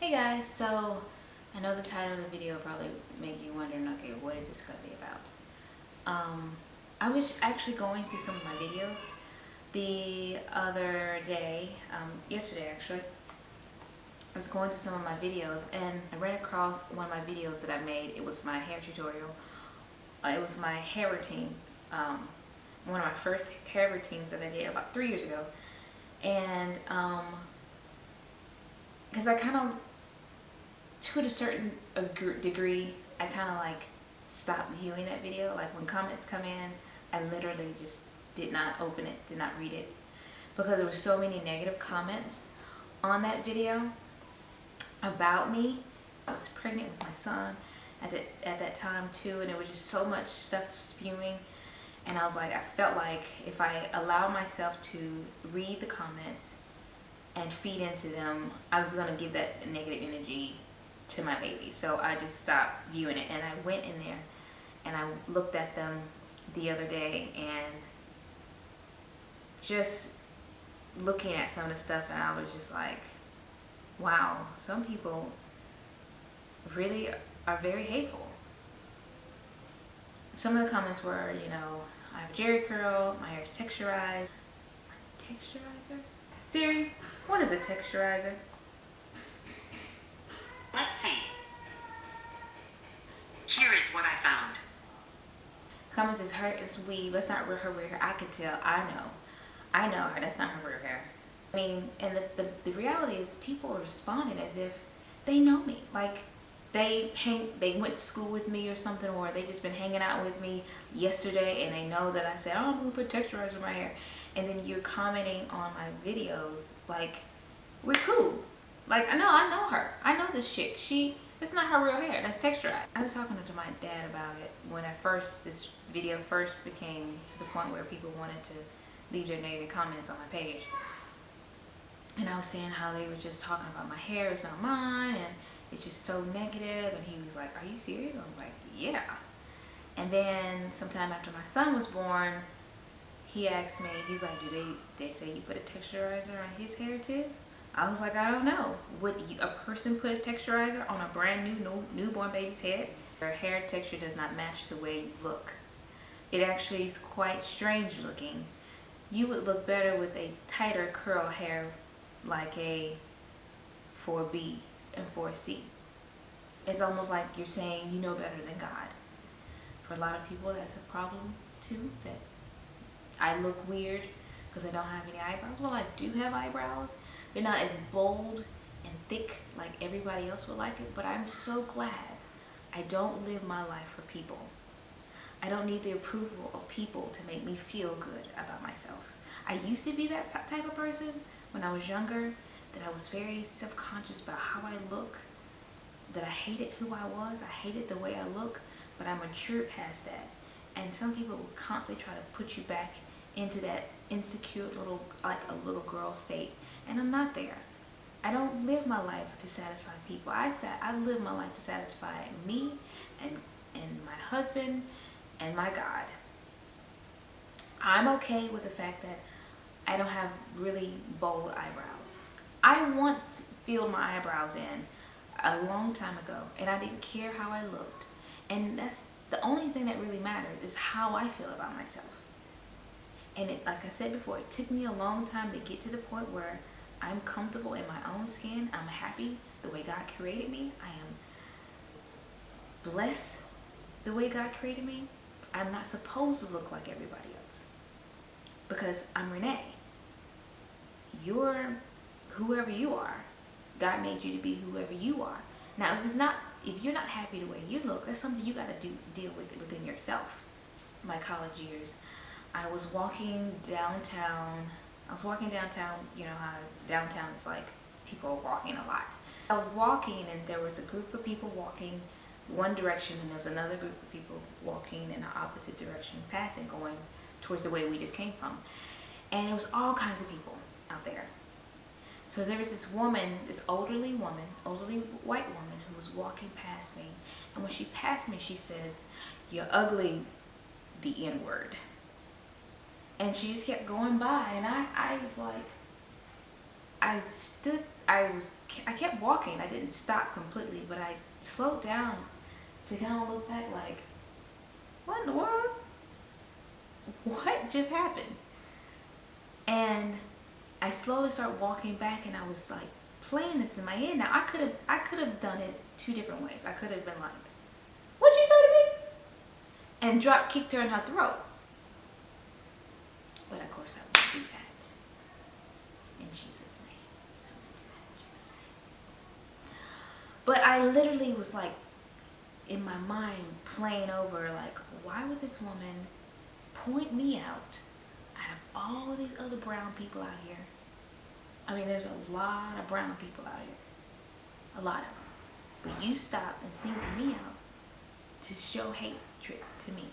Hey guys, so I know the title of the video will probably make you wondering, okay, what is this going to be about? I was actually going through some of my videos the other day, yesterday actually. I was going through some of my videos and I ran across one of my videos that I made. It was my hair tutorial. It was my hair routine, one of my first hair routines that I did about 3 years ago. And because I kind of, to a certain degree, I kind of like stopped viewing that video. Like when comments come in, I literally just did not open it, did not read it, because there were so many negative comments on that video about me. I was pregnant with my son at that time too, and there was just so much stuff spewing. And I was like, I felt like if I allow myself to read the comments and feed into them, I was gonna give that negative energy to my baby. So I just stopped viewing it, and I went in there and I looked at them the other day, and just looking at some of the stuff, and I was just like, wow, some people really are very hateful. Some of the comments were, you know, I have a Jerry curl, my hair is texturized. Texturizer? Siri, what is a texturizer? Let's see. Here is what I found. Comments is her is weave. That's not her real hair. I can tell. I know her. That's not her real hair. I mean, and the reality is, people are responding as if they know me. Like they went to school with me or something, or they just been hanging out with me yesterday, and they know that I said, oh, I'm gonna put texturizer in my hair, and then you're commenting on my videos like we're cool. Like I know her. I know this chick. It's not her real hair. That's texturized. I was talking to my dad about it when this video first became to the point where people wanted to leave their negative comments on my page. And I was saying how they were just talking about my hair, it's not mine, and it's just so negative. And he was like, are you serious? I was like, yeah. And then sometime after my son was born, he asked me, he's like, do they say you put a texturizer on his hair too? I was like, I don't know. Would a person put a texturizer on a brand new newborn baby's head? Their hair texture does not match the way you look. It actually is quite strange looking. You would look better with a tighter curl hair, like a 4B and 4C. It's almost like you're saying you know better than God. For a lot of people, that's a problem too, that I look weird because I don't have any eyebrows. Well, I do have eyebrows. They're not as bold and thick like everybody else would like it, but I'm so glad I don't live my life for people. I don't need the approval of people to make me feel good about myself. I used to be that type of person when I was younger, that I was very self-conscious about how I look, that I hated who I was, I hated the way I look, but I matured past that. And some people will constantly try to put you back into that insecure like a little girl state, and I'm not there. I don't live my life to satisfy people. I live my life to satisfy me and my husband and my God. I'm okay with the fact that I don't have really bold eyebrows. I once filled my eyebrows in a long time ago, and I didn't care how I looked. And that's the only thing that really matters, is how I feel about myself. And like I said before, it took me a long time to get to the point where I'm comfortable in my own skin. I'm happy the way God created me. I am blessed the way God created me. I'm not supposed to look like everybody else, because I'm Renee. You're whoever you are. God made you to be whoever you are. Now, if you're not happy the way you look, that's something you got to deal with within yourself. My college years, I was walking downtown. You know how downtown is like, people are walking a lot. I was walking, and there was a group of people walking one direction, and there was another group of people walking in the opposite direction, going towards the way we just came from. And it was all kinds of people out there. So there was this woman, this elderly white woman, who was walking past me. And when she passed me, she says, "You're ugly," the N-word. And she just kept going by, and I was like, I kept walking. I didn't stop completely, but I slowed down to kind of look back like, what in the world? What just happened? And I slowly started walking back, and I was like playing this in my head. Now I could have done it two different ways. I could have been like, "What'd you say to me?" and drop kicked her in her throat. But of course I wouldn't do that. In Jesus' name. I wouldn't do that in Jesus' name. But I literally was like in my mind playing over like, why would this woman point me out of all these other brown people out here? I mean, there's a lot of brown people out here. A lot of them. But you stop and single me out to show hatred to me.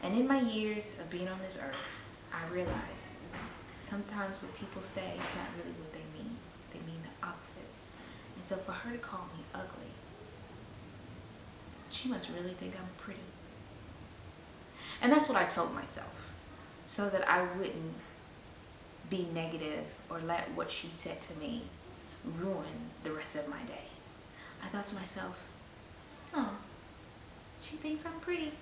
And in my years of being on this earth, I realize sometimes what people say is not really what they mean. They mean the opposite. And so for her to call me ugly, she must really think I'm pretty. And that's what I told myself, so that I wouldn't be negative or let what she said to me ruin the rest of my day. I thought to myself, oh, she thinks I'm pretty.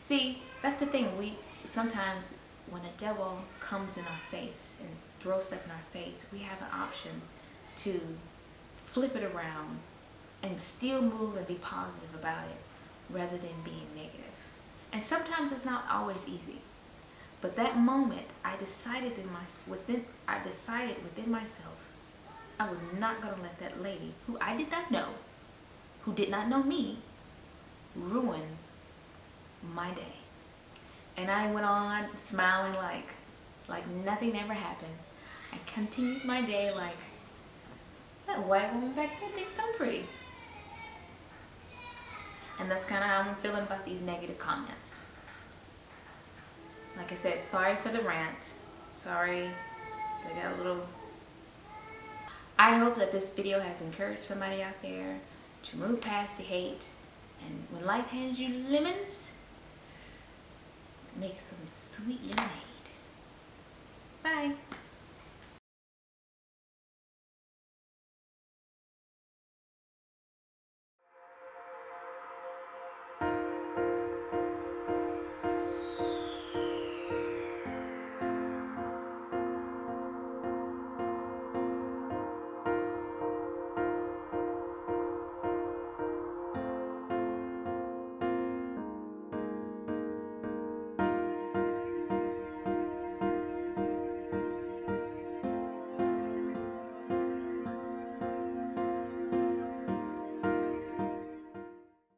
See, that's the thing. We sometimes, when the devil comes in our face and throws stuff in our face, we have an option to flip it around and still move and be positive about it rather than being negative. And sometimes it's not always easy. But that moment, I decided within myself, I was not going to let that lady, who I did not know, who did not know me, ruin my day. And I went on smiling like nothing ever happened. I continued my day like, that white woman back there thinks I'm pretty. And that's kind of how I'm feeling about these negative comments. Like I said, sorry for the rant. Sorry, I got a little... I hope that this video has encouraged somebody out there to move past the hate. And when life hands you lemons, make some sweet lemonade. Bye.